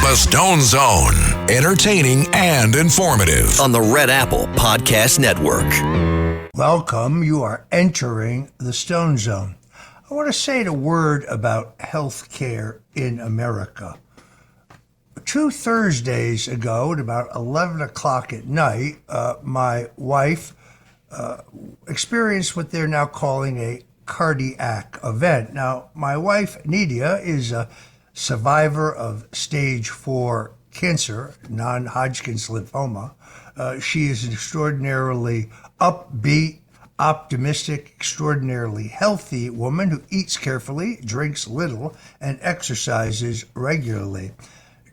The Stone Zone, entertaining and informative on the Red Apple Podcast Network. Welcome. You are entering the Stone Zone. I want to say a word about health care in America. 2 Thursdays ago, at about 11 o'clock at night, my wife experienced what they're now calling a cardiac event. Now, my wife, Nydia, is a survivor of stage 4 cancer, non-Hodgkin's lymphoma. She is an extraordinarily upbeat, optimistic, extraordinarily healthy woman who eats carefully, drinks little, and exercises regularly.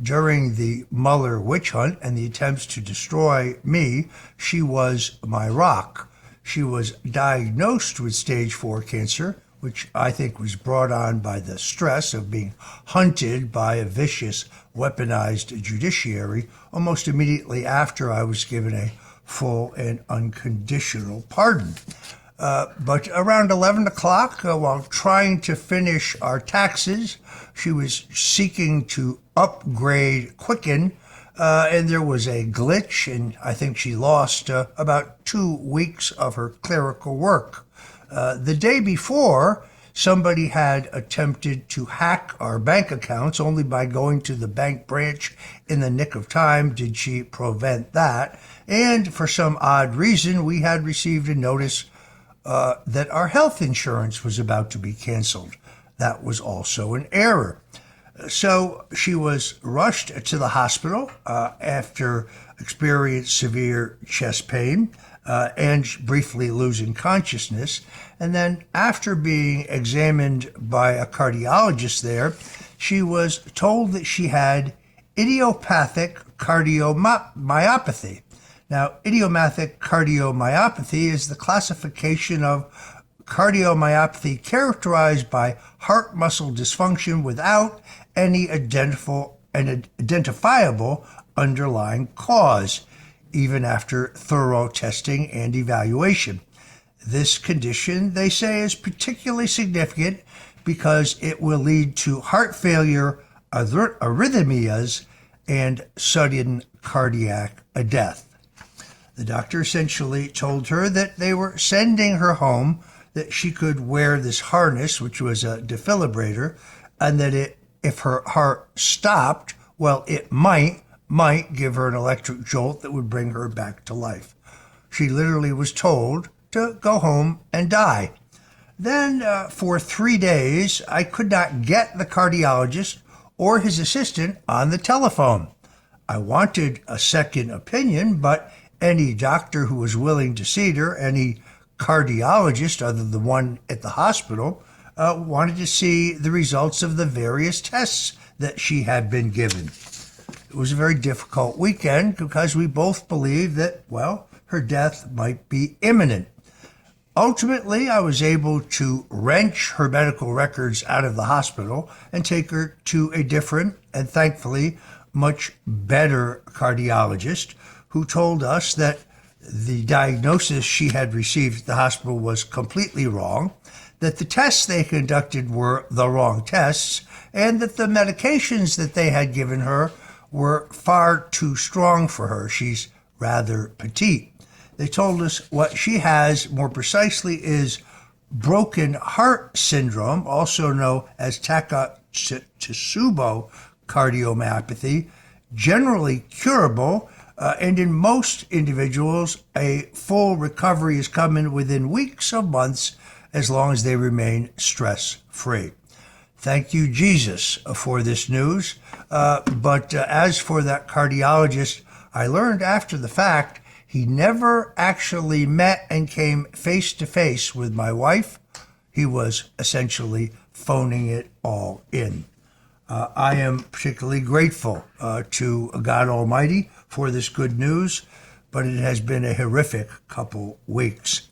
During the Mueller witch hunt and the attempts to destroy me, she was my rock. She was diagnosed with stage 4 cancer, which I think was brought on by the stress of being hunted by a vicious, weaponized judiciary almost immediately after I was given a full and unconditional pardon. But around 11 o'clock, while trying to finish our taxes, she was seeking to upgrade Quicken, and there was a glitch, and I think she lost about 2 weeks of her clerical work. The day before, somebody had attempted to hack our bank accounts. Only by going to the bank branch in the nick of time did she prevent that. And for some odd reason, we had received a notice that our health insurance was about to be canceled. That was also an error. So she was rushed to the hospital after experiencing severe chest pain and briefly losing consciousness. And then after being examined by a cardiologist there, she was told that she had idiopathic cardiomyopathy. Now, idiopathic cardiomyopathy is the classification of cardiomyopathy characterized by heart muscle dysfunction without any identifiable underlying cause, even after thorough testing and evaluation. This condition, they say, is particularly significant because it will lead to heart failure, arrhythmias, and sudden cardiac death. The doctor essentially told her that they were sending her home, that she could wear this harness, which was a defibrillator, and that if her heart stopped, well, it might give her an electric jolt that would bring her back to life. She literally was told to go home and die. Then for 3 days, I could not get the cardiologist or his assistant on the telephone. I wanted a second opinion, but any doctor who was willing to see her, any cardiologist other than the one at the hospital, wanted to see the results of the various tests that she had been given. It was a very difficult weekend because we both believed that, well, her death might be imminent. Ultimately, I was able to wrench her medical records out of the hospital and take her to a different and thankfully much better cardiologist who told us that the diagnosis she had received at the hospital was completely wrong, that the tests they conducted were the wrong tests, and that the medications that they had given her were far too strong for her. She's rather petite. They told us what she has more precisely is broken heart syndrome, also known as Takotsubo cardiomyopathy, generally curable, and in most individuals, a full recovery is coming within weeks or months as long as they remain stress-free. Thank you, Jesus, for this news. But as for that cardiologist, I learned after the fact he never actually met and came face-to-face with my wife. He was essentially phoning it all in. I am particularly grateful to God Almighty for this good news, but it has been a horrific couple weeks.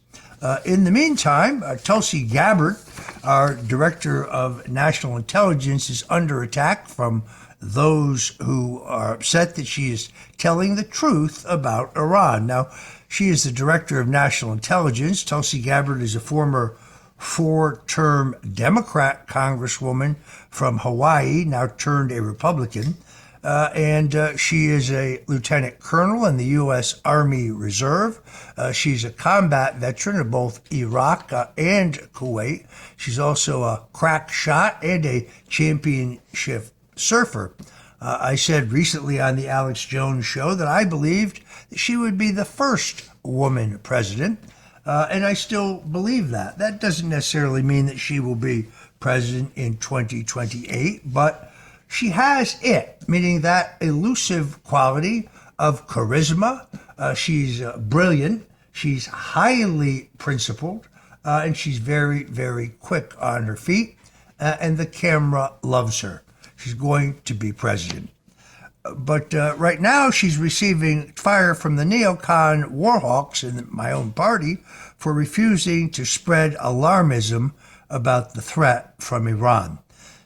In the meantime, Tulsi Gabbard, our Director of National Intelligence, is under attack from those who are upset that she is telling the truth about Iran. Now, she is the Director of National Intelligence. Tulsi Gabbard is a former 4-term Democrat congresswoman from Hawaii, now turned a Republican. and she is a lieutenant colonel in the U.S. Army Reserve. She's a combat veteran of both Iraq and Kuwait. She's also a crack shot and a championship surfer. I said recently on the Alex Jones show that I believed that she would be the first woman president, and I still believe that. That doesn't necessarily mean that she will be president in 2028, but she has it, meaning that elusive quality of charisma. She's brilliant, she's highly principled, and she's very, very quick on her feet, and the camera loves her. She's going to be president. But right now she's receiving fire from the neocon warhawks in my own party for refusing to spread alarmism about the threat from Iran.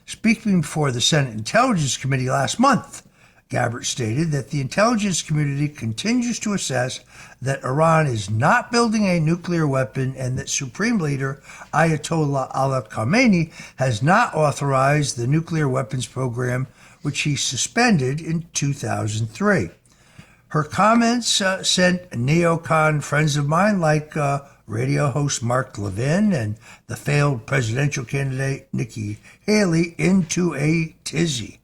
Speaking before the Senate Intelligence Committee last month, Gabbard stated that the intelligence community continues to assess that Iran is not building a nuclear weapon and that Supreme Leader Ayatollah Ali Khamenei has not authorized the nuclear weapons program, which he suspended in 2003. Her comments sent neocon friends of mine like radio host Mark Levin and the failed presidential candidate Nikki Haley into a tizzy.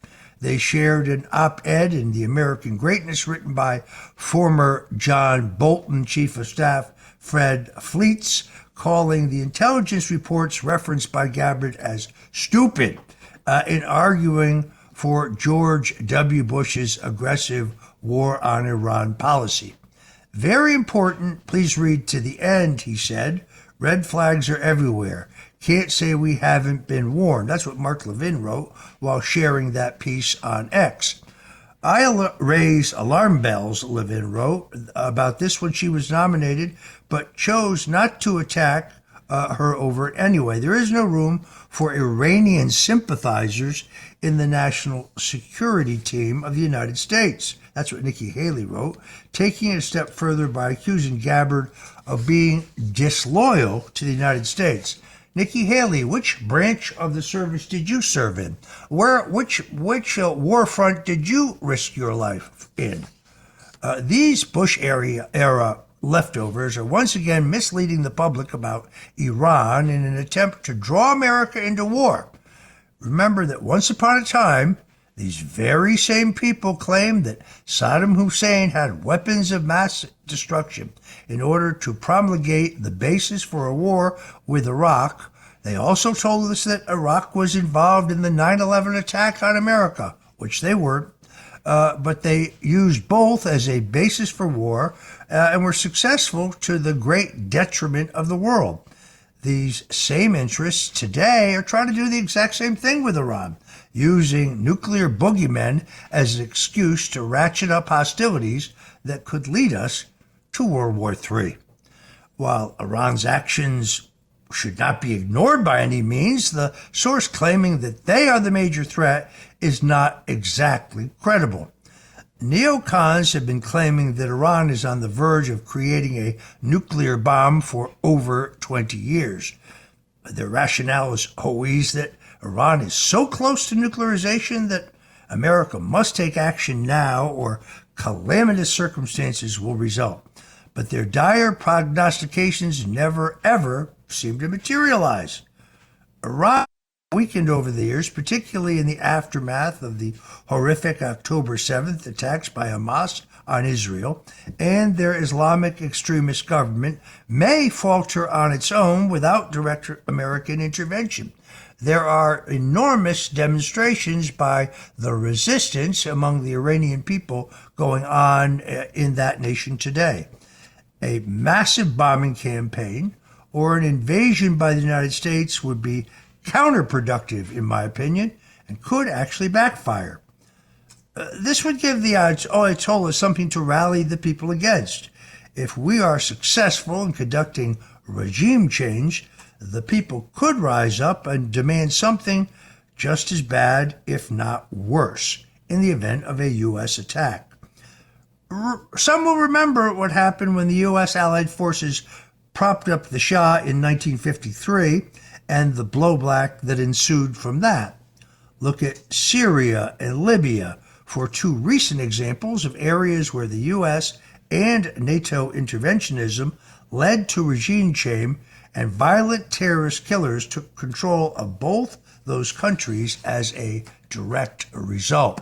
They shared an op-ed in The American Greatness written by former John Bolton Chief of Staff Fred Fleets, calling the intelligence reports referenced by Gabbard as stupid in arguing for George W. Bush's aggressive war on Iran policy. Very important, please read to the end, he said. Red flags are everywhere. Can't say we haven't been warned. That's what Mark Levin wrote while sharing that piece on X. I raised alarm bells, Levin wrote, about this when she was nominated, but chose not to attack her over it anyway. There is no room for Iranian sympathizers in the national security team of the United States. That's what Nikki Haley wrote, taking it a step further by accusing Gabbard of being disloyal to the United States. Nikki Haley, which branch of the service did you serve in? Which war front did you risk your life in? These Bush era leftovers are once again misleading the public about Iran in an attempt to draw America into war. Remember that once upon a time, these very same people claimed that Saddam Hussein had weapons of mass destruction in order to promulgate the basis for a war with Iraq. They also told us that Iraq was involved in the 9/11 attack on America, which they weren't, but they used both as a basis for war and were successful to the great detriment of the world. These same interests today are trying to do the exact same thing with Iran, using nuclear boogeymen as an excuse to ratchet up hostilities that could lead us to World War III. While Iran's actions should not be ignored by any means, the source claiming that they are the major threat is not exactly credible. Neocons have been claiming that Iran is on the verge of creating a nuclear bomb for over 20 years. Their rationale is always that Iran is so close to nuclearization that America must take action now or calamitous circumstances will result. But their dire prognostications never, ever seem to materialize. Iran weakened over the years, particularly in the aftermath of the horrific October 7th attacks by Hamas on Israel, and their Islamic extremist government may falter on its own without direct American intervention. There are enormous demonstrations by the resistance among the Iranian people going on in that nation today. A massive bombing campaign or an invasion by the United States would be counterproductive, in my opinion, and could actually backfire. This would give the Ayatollah something to rally the people against. If we are successful in conducting regime change, the people could rise up and demand something just as bad, if not worse, in the event of a U.S. attack. Some will remember what happened when the U.S. Allied forces propped up the Shah in 1953 and the blowback that ensued from that. Look at Syria and Libya, for two recent examples of areas where the U.S. and NATO interventionism led to regime change and violent terrorist killers took control of both those countries as a direct result.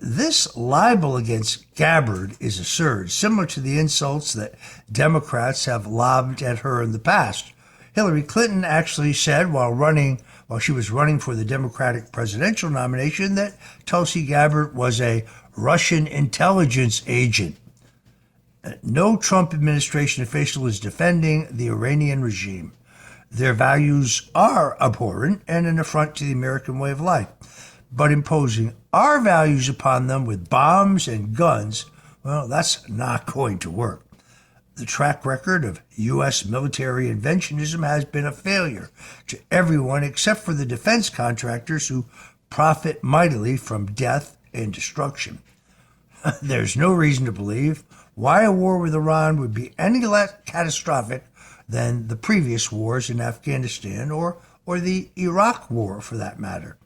This libel against Gabbard is absurd, similar to the insults that Democrats have lobbed at her in the past. Hillary Clinton actually said while she was running for the Democratic presidential nomination that Tulsi Gabbard was a Russian intelligence agent. No Trump administration official is defending the Iranian regime. Their values are abhorrent and an affront to the American way of life. But imposing our values upon them with bombs and guns, well, that's not going to work. The track record of U.S. military interventionism has been a failure to everyone except for the defense contractors who profit mightily from death and destruction. There's no reason to believe why a war with Iran would be any less catastrophic than the previous wars in Afghanistan or the Iraq War, for that matter.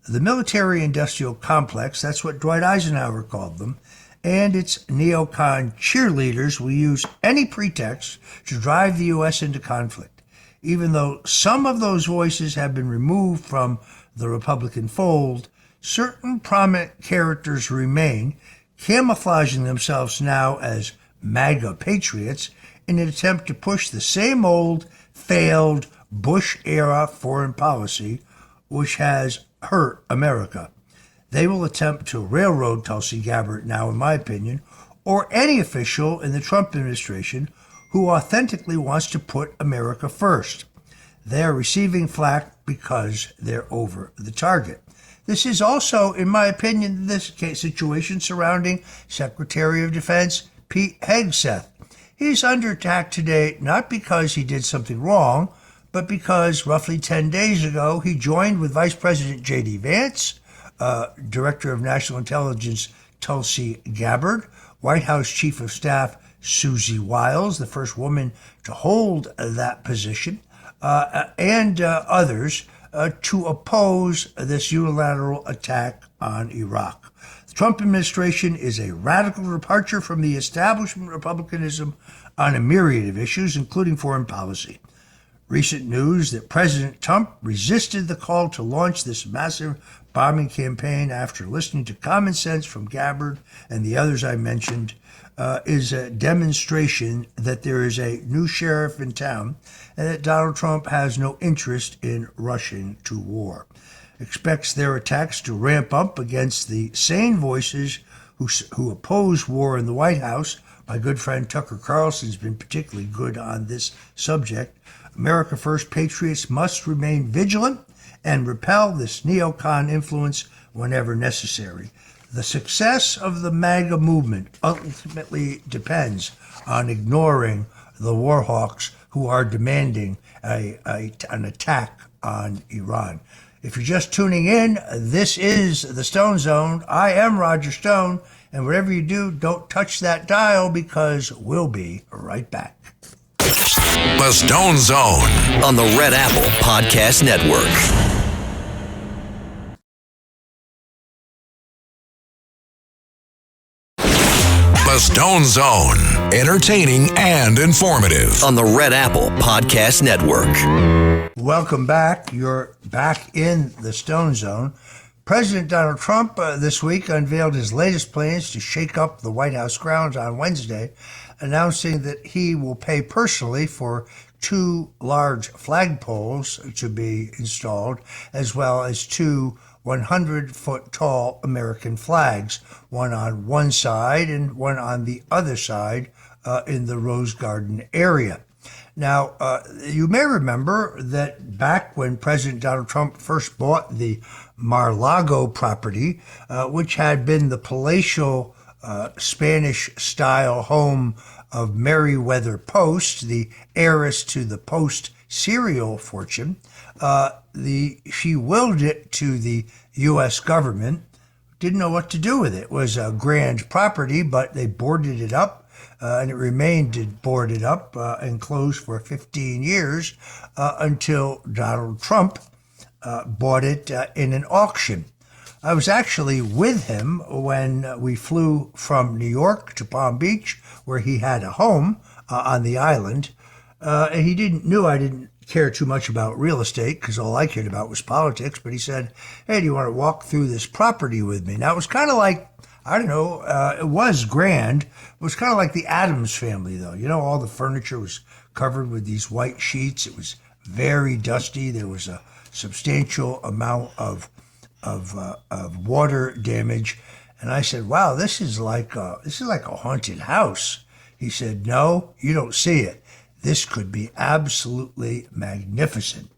The military-industrial complex, that's what Dwight Eisenhower called them, and its neocon cheerleaders will use any pretext to drive the U.S. into conflict. Even though some of those voices have been removed from the Republican fold, certain prominent characters remain, camouflaging themselves now as MAGA patriots in an attempt to push the same old, failed Bush-era foreign policy which has hurt America. They will attempt to railroad Tulsi Gabbard now, in my opinion, or any official in the Trump administration who authentically wants to put America first. They are receiving flack because they're over the target. This is also, in my opinion, this situation surrounding Secretary of Defense Pete Hegseth. He's under attack today not because he did something wrong, but because roughly 10 days ago he joined with Vice President J.D. Vance, Director of National Intelligence Tulsi Gabbard, White House Chief of Staff Susie Wiles, the first woman to hold that position, and others to oppose this unilateral attack on Iraq. The Trump administration is a radical departure from the establishment republicanism on a myriad of issues, including foreign policy. Recent news that President Trump resisted the call to launch this massive bombing campaign after listening to common sense from Gabbard and the others I mentioned is a demonstration that there is a new sheriff in town and that Donald Trump has no interest in rushing to war. Expects their attacks to ramp up against the sane voices who oppose war in the White House. My good friend Tucker Carlson's been particularly good on this subject. America First patriots must remain vigilant and repel this neocon influence whenever necessary. The success of the MAGA movement ultimately depends on ignoring the war hawks who are demanding an attack on Iran. If you're just tuning in, this is the Stone Zone. I am Roger Stone, and whatever you do, don't touch that dial because we'll be right back. The Stone Zone on the Red Apple Podcast Network. The Stone Zone, entertaining and informative on the Red Apple Podcast Network. Welcome back. You're back in the Stone Zone. President Donald Trump this week unveiled his latest plans to shake up the White House grounds on Wednesday, announcing that he will pay personally for 2 large flagpoles to be installed, as well as 2 100-foot tall American flags, one on one side and one on the other side in the Rose Garden area. Now, you may remember that back when President Donald Trump first bought the Mar-a-Lago property, which had been the palatial Spanish-style home of Meriwether Post, the heiress to the Post cereal fortune, she willed it to the U.S. government. Didn't know what to do with it. It was a grand property, but they boarded it up, and it remained boarded up and closed for 15 years until Donald Trump bought it in an auction. I was actually with him when we flew from New York to Palm Beach, where he had a home on the island. And he didn't knew I didn't care too much about real estate because all I cared about was politics. But he said, "Hey, do you want to walk through this property with me?" Now it was kind of like, I don't know, it was grand. It was kind of like the Addams Family, though. You know, all the furniture was covered with these white sheets. It was very dusty. There was a substantial amount of water damage. And I said, "Wow, this is like a haunted house." He said, "No, you don't see it. This could be absolutely magnificent."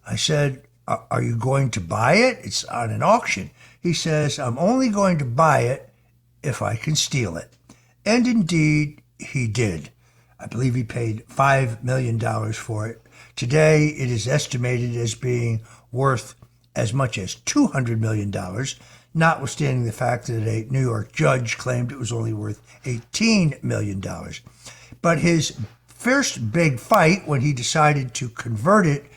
I said, "Are you going to buy it? It's on an auction." He says, "I'm only going to buy it if I can steal it." And indeed, he did. I believe he paid $5 million for it. Today, it is estimated as being worth as much as $200 million, notwithstanding the fact that a New York judge claimed it was only worth $18 million. But his first big fight when he decided to convert it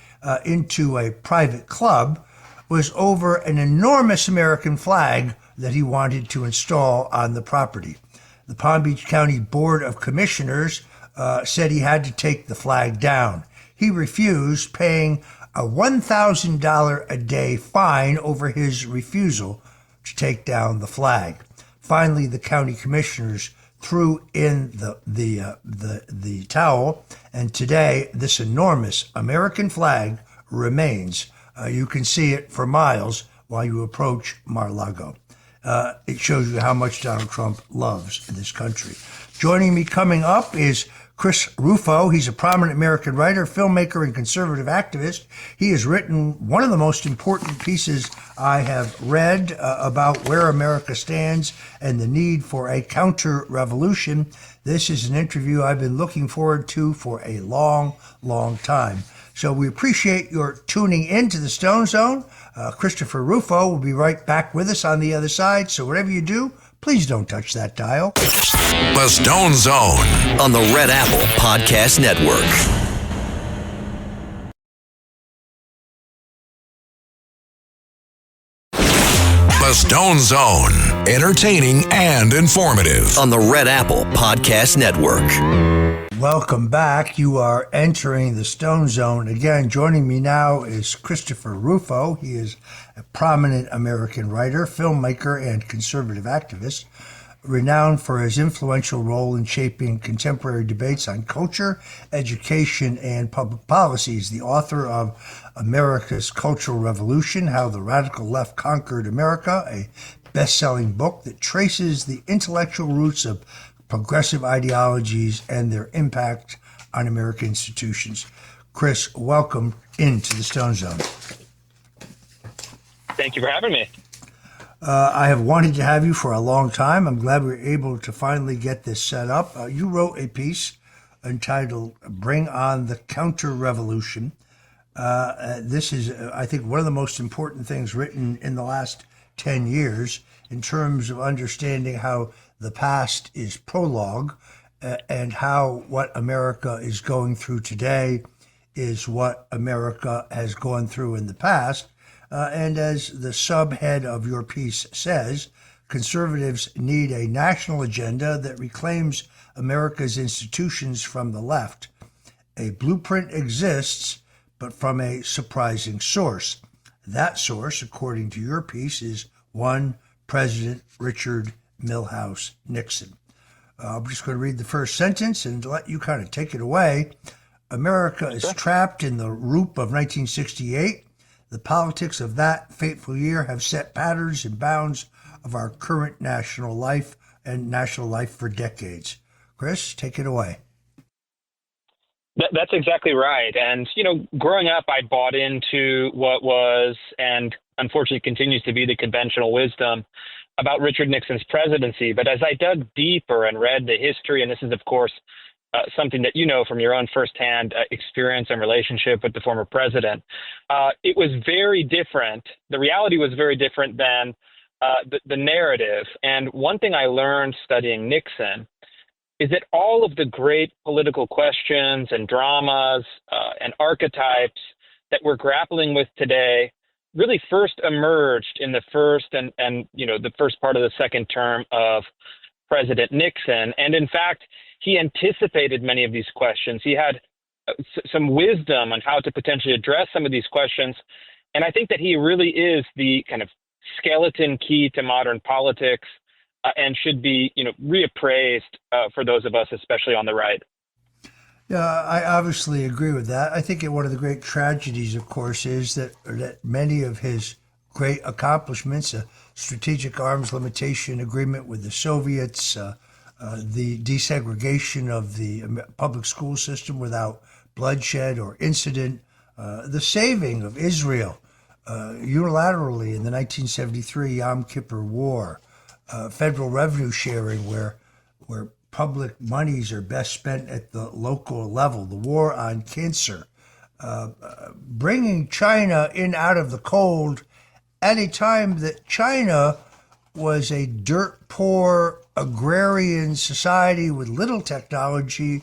into a private club was over an enormous American flag that he wanted to install on the property. The Palm Beach County Board of Commissioners said he had to take the flag down. He refused, paying a $1,000 a day fine over his refusal to take down the flag. Finally, the county commissioners threw in the towel, and today this enormous American flag remains. You can see it for miles while you approach Mar-a-Lago. It shows you how much Donald Trump loves this country. Joining me coming up is Chirs Rufo. He's a prominent American writer, filmmaker, and conservative activist. He has written one of the most important pieces I have read about where America stands and the need for a counter-revolution. This is an interview I've been looking forward to for a long, long time. So we appreciate your tuning in to the Stone Zone. Christopher Rufo will be right back with us on the other side. So whatever you do, please don't touch that dial. The Stone Zone on the Red Apple Podcast Network. The Stone Zone, entertaining and informative on the Red Apple Podcast Network. Welcome back. You are entering the Stone Zone. Again, joining me now is Christopher Rufo. He is a prominent American writer, filmmaker, and conservative activist, renowned for his influential role in shaping contemporary debates on culture, education, and public policy. He's the author of America's Cultural Revolution, How the Radical Left Conquered America, a best-selling book that traces the intellectual roots of progressive ideologies and their impact on American institutions. Chris, welcome into the Stone Zone. Thank you for having me. I have wanted to have you for a long time. I'm glad we were able to finally get this set up. You wrote a piece entitled Bring on the Counter-Revolution. This is, I think, one of the most important things written in the last 10 years in terms of understanding how the past is prologue and how what America is going through today is what America has gone through in the past. And as the subhead of your piece says, conservatives need a national agenda that reclaims America's institutions from the left. A blueprint exists, but from a surprising source. That source, according to your piece, is one President Richard Milhouse Nixon. I'm just going to read the first sentence and let you kind of take it away. America is trapped in the loop of 1968. The politics of that fateful year have set patterns and bounds of our current national life and national life for decades. Chris, take it away. That's exactly right. And, growing up, I bought into what was, and unfortunately continues to be, the conventional wisdom about Richard Nixon's presidency. But as I dug deeper and read the history, and this is, of course, something that you know from your own firsthand experience and relationship with the former president, it was very different. The reality was very different than the narrative. And one thing I learned studying Nixon is that all of the great political questions and dramas and archetypes that we're grappling with today really first emerged in the first and the first part of the second term of President Nixon. And in fact, he anticipated many of these questions. He had some wisdom on how to potentially address some of these questions. And I think that he really is the kind of skeleton key to modern politics, and should be, reappraised for those of us, especially on the right. Yeah, I obviously agree with that. I think one of the great tragedies, of course, is that many of his great accomplishments, a strategic arms limitation agreement with the Soviets, the desegregation of the public school system without bloodshed or incident, the saving of Israel unilaterally in the 1973 Yom Kippur War, federal revenue sharing where public monies are best spent at the local level, the war on cancer, bringing China in out of the cold at a time that China was a dirt-poor agrarian society with little technology,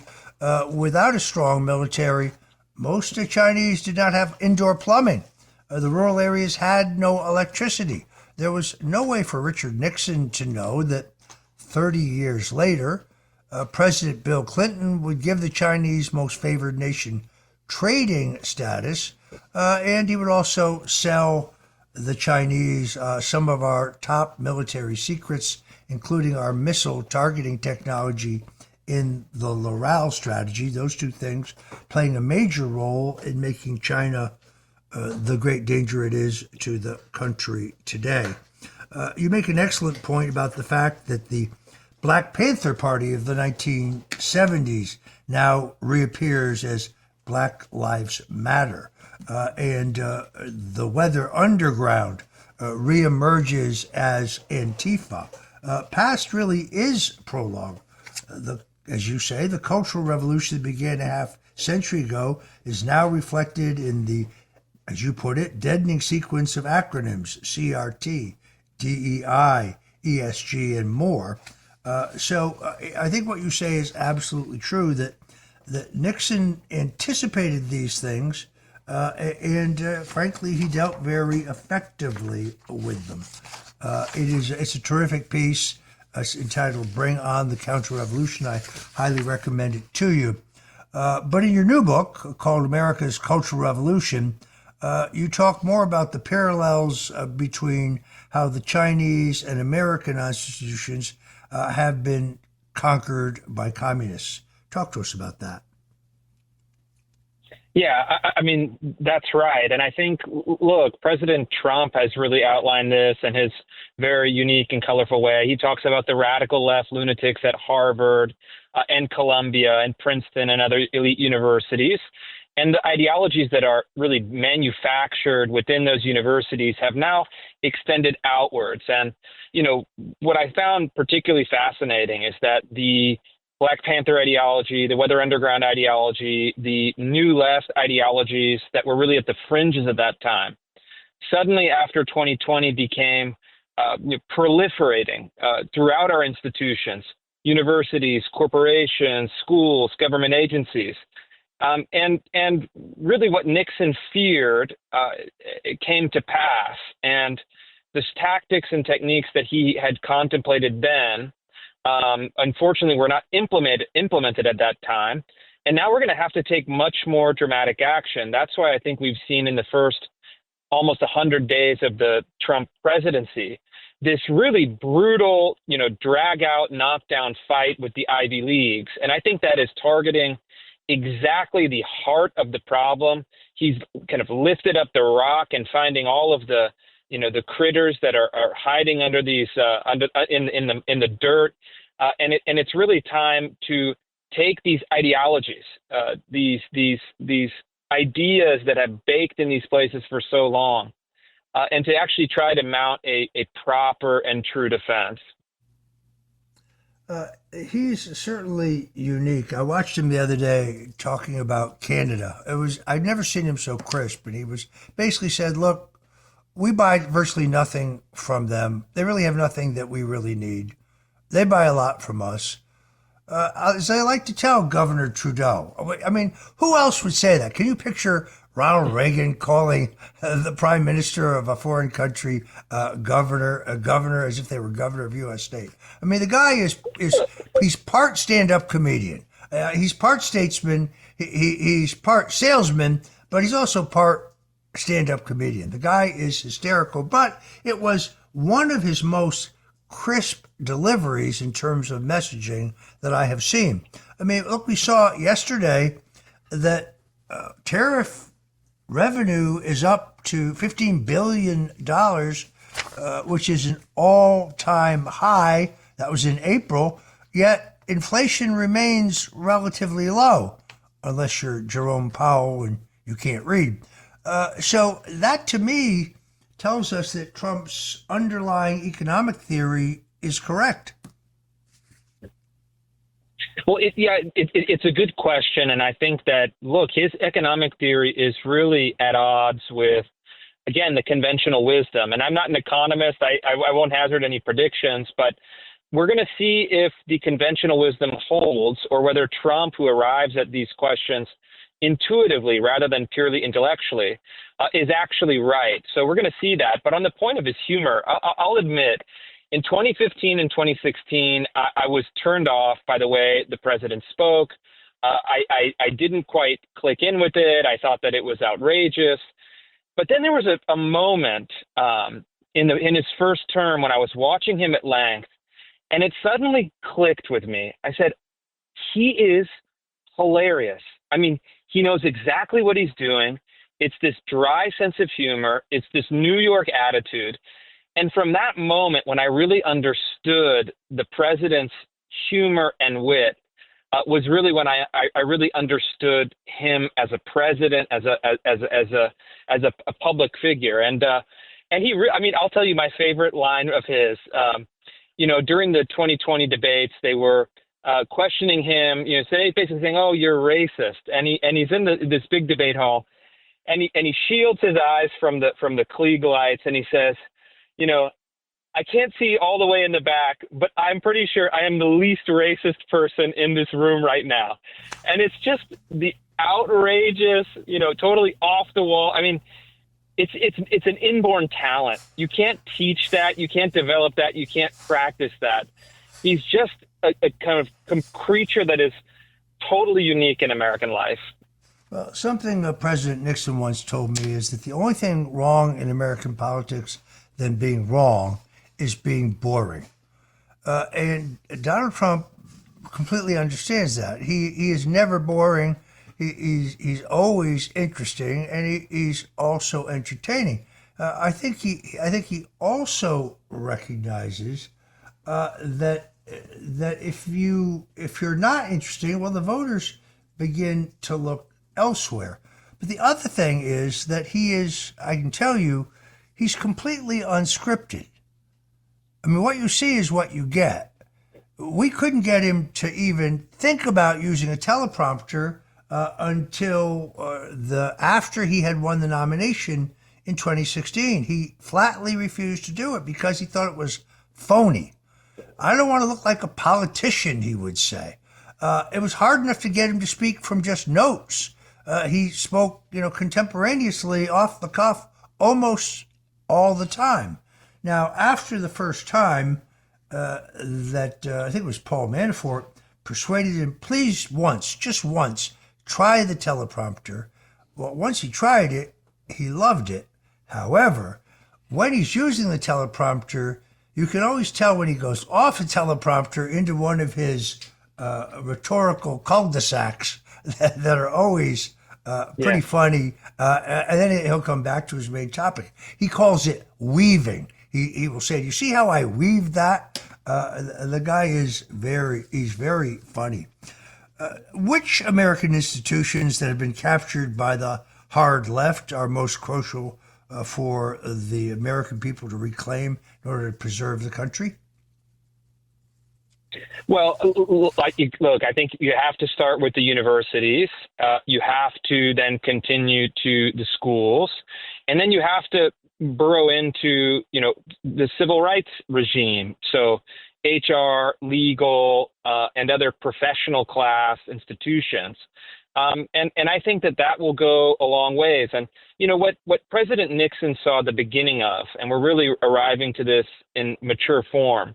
without a strong military. Most of the Chinese did not have indoor plumbing. The rural areas had no electricity. There was no way for Richard Nixon to know that 30 years later, President Bill Clinton would give the Chinese most favored nation trading status, and he would also sell the Chinese some of our top military secrets, including our missile targeting technology in the Loral strategy, those two things playing a major role in making China the great danger it is to the country today. You make an excellent point about the fact that the Black Panther Party of the 1970s now reappears as Black Lives Matter. And the Weather Underground reemerges as Antifa. Past really is prologue. As you say, the Cultural Revolution that began a half century ago is now reflected in the, as you put it, deadening sequence of acronyms, CRT, DEI, ESG, and more. So I think what you say is absolutely true, that Nixon anticipated these things, and frankly, he dealt very effectively with them. It's a terrific piece. It's entitled Bring on the Counter-Revolution. I highly recommend it to you. But in your new book called America's Cultural Revolution, you talk more about the parallels between how the Chinese and American institutions have been conquered by communists. Talk to us about that. Yeah, I mean, that's right. And I think, look, President Trump has really outlined this in his very unique and colorful way. He talks about the radical left lunatics at Harvard and Columbia and Princeton and other elite universities. And the ideologies that are really manufactured within those universities have now extended outwards. And, what I found particularly fascinating is that the Black Panther ideology, the Weather Underground ideology, the New Left ideologies that were really at the fringes of that time, suddenly after 2020 became proliferating throughout our institutions, universities, corporations, schools, government agencies. And really what Nixon feared came to pass. And the tactics and techniques that he had contemplated then, unfortunately, were not implemented at that time. And now we're going to have to take much more dramatic action. That's why I think we've seen in the first almost 100 days of the Trump presidency, this really brutal, drag out, knockdown fight with the Ivy Leagues. And I think that is targeting exactly the heart of the problem. He's kind of lifted up the rock and finding all of the, the critters that are hiding under these, in the dirt. And it's really time to take these ideologies, these ideas that have baked in these places for so long, and to actually try to mount a proper and true defense. He's certainly unique. I watched him the other day talking about Canada. I'd never seen him so crisp, and he was basically said, look, we buy virtually nothing from them. They really have nothing that we really need. They buy a lot from us. As I like to tell Governor Trudeau, I mean, who else would say that? Can you picture Ronald Reagan calling the prime minister of a foreign country a governor as if they were governor of U.S. state. I mean, the guy he's part stand-up comedian. He's part statesman. He's part salesman, but he's also part stand-up comedian. The guy is hysterical, but it was one of his most crisp deliveries in terms of messaging that I have seen. I mean, look, we saw yesterday that tariff revenue is up to $15 billion, which is an all-time high. That was in April, yet inflation remains relatively low, unless you're Jerome Powell and you can't read. So that, to me, tells us that Trump's underlying economic theory is correct. Well, it's a good question. And I think that, look, his economic theory is really at odds with, again, the conventional wisdom. And I'm not an economist. I won't hazard any predictions, but we're going to see if the conventional wisdom holds or whether Trump, who arrives at these questions intuitively rather than purely intellectually, is actually right. So we're going to see that. But on the point of his humor, I'll admit, in 2015 and 2016, I was turned off by the way the president spoke. I didn't quite click in with it. I thought that it was outrageous. But then there was a moment in his first term when I was watching him at length, and it suddenly clicked with me. I said, he is hilarious. I mean, he knows exactly what he's doing. It's this dry sense of humor. It's this New York attitude. And from that moment, when I really understood the president's humor and wit, was really when I really understood him as a president, as a public figure. And I'll tell you my favorite line of his. During the 2020 debates, they were questioning him. Basically saying, "Oh, you're racist," and he's in this big debate hall, and he shields his eyes from the Klieg lights, and he says, I can't see all the way in the back, but I'm pretty sure I am the least racist person in this room right now. And it's just the outrageous, totally off the wall. I mean, it's an inborn talent. You can't teach that. You can't develop that. You can't practice that. He's just a kind of creature that is totally unique in American life. Well, something President Nixon once told me is that the only thing wrong in American politics than being wrong is being boring. And Donald Trump completely understands that. He is never boring. He's always interesting, and he's also entertaining. I think he also recognizes that if you're not interesting, well, the voters begin to look elsewhere. But the other thing is that I can tell you, he's completely unscripted. I mean, what you see is what you get. We couldn't get him to even think about using a teleprompter until after he had won the nomination in 2016. He flatly refused to do it because he thought it was phony. I don't want to look like a politician, he would say. It was hard enough to get him to speak from just notes. He spoke, contemporaneously off the cuff almost all the time. Now, after the first time that I think it was Paul Manafort persuaded him, please just once, try the teleprompter. Well, once he tried it, he loved it. However, when he's using the teleprompter, you can always tell when he goes off a teleprompter into one of his rhetorical cul-de-sacs that are always pretty funny, and then he'll come back to his main topic. He calls it weaving. He will say, "Do you see how I weaved that?" The guy is very funny. Which American institutions that have been captured by the hard left are most crucial for the American people to reclaim in order to preserve the country? Well, look, I think you have to start with the universities. You have to then continue to the schools, and then you have to burrow into, the civil rights regime. So HR, legal, and other professional class institutions. And I think that will go a long ways. And what President Nixon saw the beginning of, and we're really arriving to this in mature form.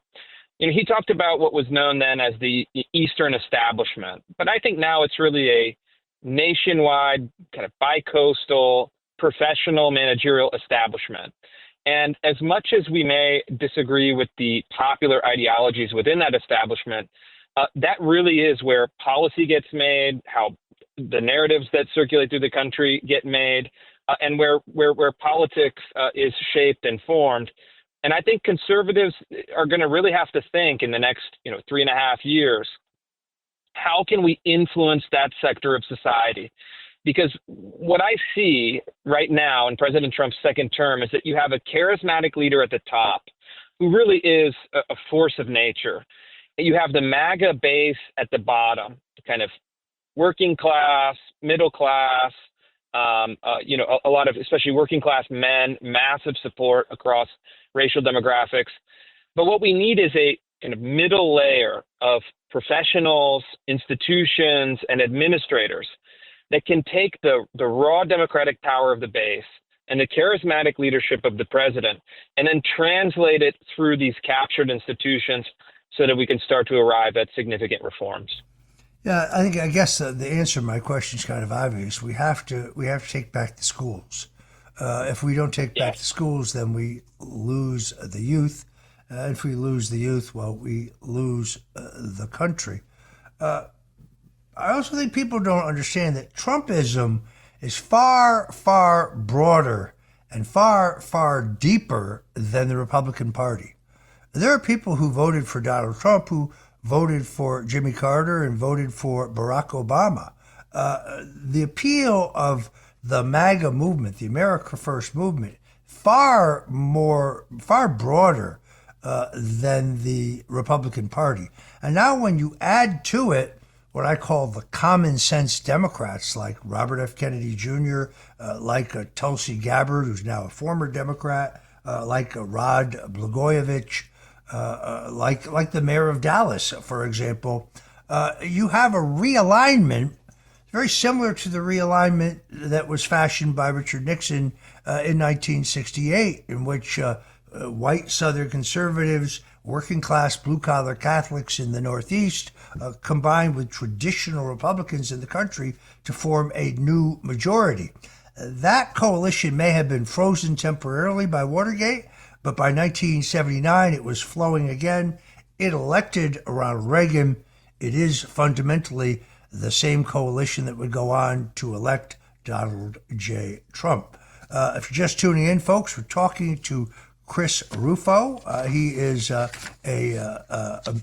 He talked about what was known then as the Eastern establishment, but I think now it's really a nationwide kind of bi-coastal professional managerial establishment. And as much as we may disagree with the popular ideologies within that establishment, that really is where policy gets made, how the narratives that circulate through the country get made, and where politics is shaped and formed. And I think conservatives are going to really have to think in the next 3.5 years, how can we influence that sector of society? Because what I see right now in President Trump's second term is that you have a charismatic leader at the top who really is a force of nature. You have the MAGA base at the bottom, kind of working class, middle class, a lot of especially working class men, massive support across racial demographics. But what we need is a kind of middle layer of professionals, institutions, and administrators that can take the raw democratic power of the base and the charismatic leadership of the president and then translate it through these captured institutions so that we can start to arrive at significant reforms. Yeah, I guess the answer to my question is kind of obvious. We have to take back the schools. If we don't take back the schools, then we lose the youth. If we lose the youth, well, we lose the country. I also think people don't understand that Trumpism is far, far broader and far, far deeper than the Republican Party. There are people who voted for Donald Trump who voted for Jimmy Carter and voted for Barack Obama. The appeal of the MAGA movement, the America First movement, far broader than the Republican Party. And now when you add to it what I call the common sense Democrats like Robert F. Kennedy Jr., like Tulsi Gabbard, who's now a former Democrat, like Rod Blagojevich, like the mayor of Dallas, for example, you have a realignment very similar to the realignment that was fashioned by Richard Nixon in 1968, in which white Southern conservatives, working class blue-collar Catholics in the Northeast combined with traditional Republicans in the country to form a new majority. That coalition may have been frozen temporarily by Watergate, but by 1979 it was flowing again. It elected Ronald Reagan. It is fundamentally the same coalition that would go on to elect Donald J. Trump. If you're just tuning in, folks, we're talking to Chirs Rufo. He is a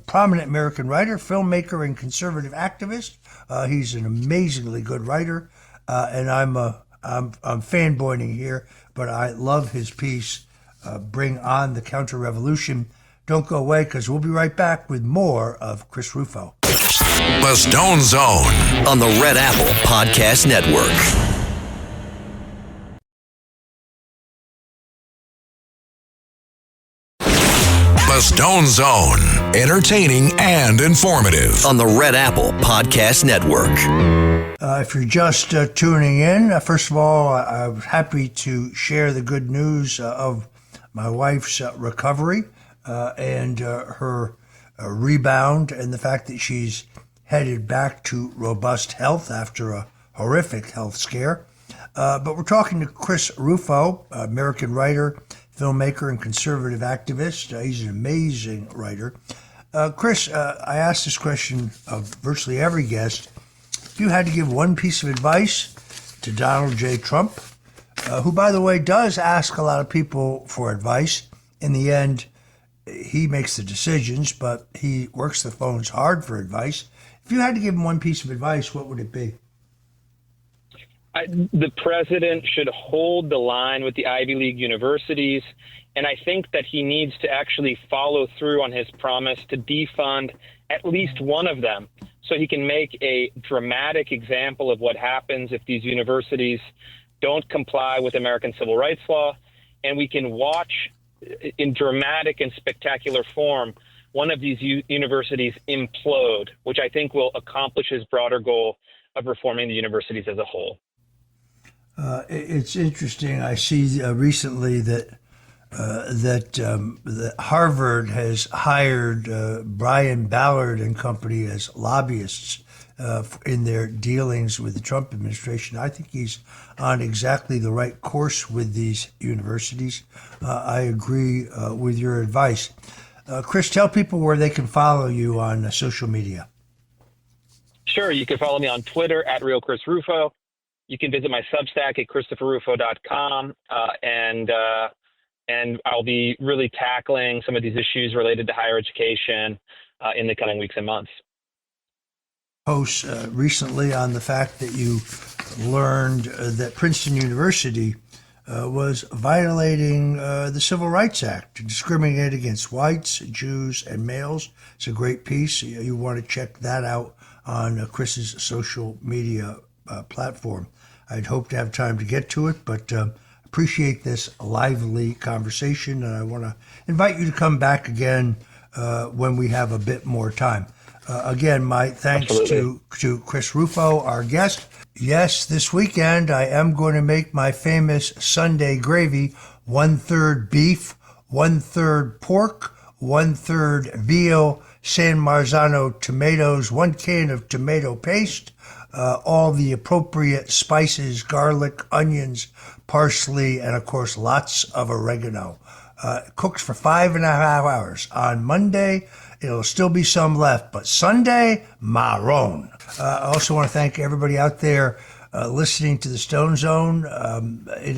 prominent American writer, filmmaker, and conservative activist. He's an amazingly good writer, and I'm fanboying here, but I love his piece, Bring On the Counter-Revolution. Don't go away, because we'll be right back with more of Chirs Rufo. The Stone Zone on the Red Apple Podcast Network. The Stone Zone, entertaining and informative on the Red Apple Podcast Network. If you're just tuning in, first of all, I was happy to share the good news of my wife's recovery and her rebound, and the fact that she's headed back to robust health after a horrific health scare. But we're talking to Chirs Rufo, American writer, filmmaker, and conservative activist. He's an amazing writer. Chirs, I asked this question of virtually every guest. If you had to give one piece of advice to Donald J. Trump, who, by the way, does ask a lot of people for advice, in the end, he makes the decisions, but he works the phones hard for advice. If you had to give him one piece of advice, what would it be? The president should hold the line with the Ivy League universities, and I think that he needs to actually follow through on his promise to defund at least one of them, so he can make a dramatic example of what happens if these universities don't comply with American civil rights law, and we can watch in dramatic and spectacular form one of these universities implode, which I think will accomplish his broader goal of reforming the universities as a whole. It's interesting. I see recently that Harvard has hired Brian Ballard and company as lobbyists in their dealings with the Trump administration. I think he's on exactly the right course with these universities. I agree with your advice. Chris, tell people where they can follow you on social media. Sure. You can follow me on Twitter at Real Chris Rufo. You can visit my Substack at ChristopherRufo.com, and I'll be really tackling some of these issues related to higher education in the coming weeks and months. Posts recently on the fact that you learned that Princeton University was violating the Civil Rights Act to discriminate against whites, Jews, and males. It's a great piece. You want to check that out on Chris's social media platform. I'd hope to have time to get to it, but appreciate this lively conversation, and I want to invite you to come back again when we have a bit more time. Again, my thanks to Chirs Rufo, our guest. Yes, this weekend I am going to make my famous Sunday gravy, 1/3 beef, 1/3 pork, 1/3 veal, San Marzano tomatoes, 1 can of tomato paste, all the appropriate spices, garlic, onions, parsley, and of course lots of oregano. Cooks for 5.5 hours. On Monday, it'll still be some left, but Sunday, marron. I also want to thank everybody out there listening to the Stone Zone. It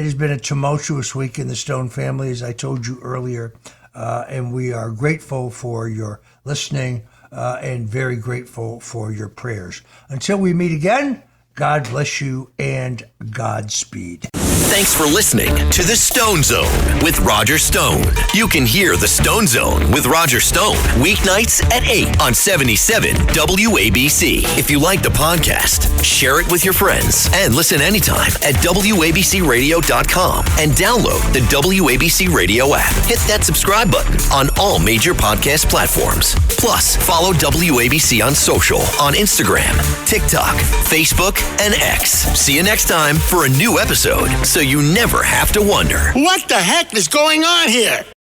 has been a tumultuous week in the Stone family, as I told you earlier, and we are grateful for your listening and very grateful for your prayers. Until we meet again, God bless you and Godspeed. Thanks for listening to The Stone Zone with Roger Stone. You can hear The Stone Zone with Roger Stone weeknights at 8 on 77 WABC. If you like the podcast, share it with your friends and listen anytime at WABCRadio.com and download the WABC Radio app. Hit that subscribe button on all major podcast platforms. Plus, follow WABC on social on Instagram, TikTok, Facebook, and X. See you next time for a new episode, so you never have to wonder. What the heck is going on here?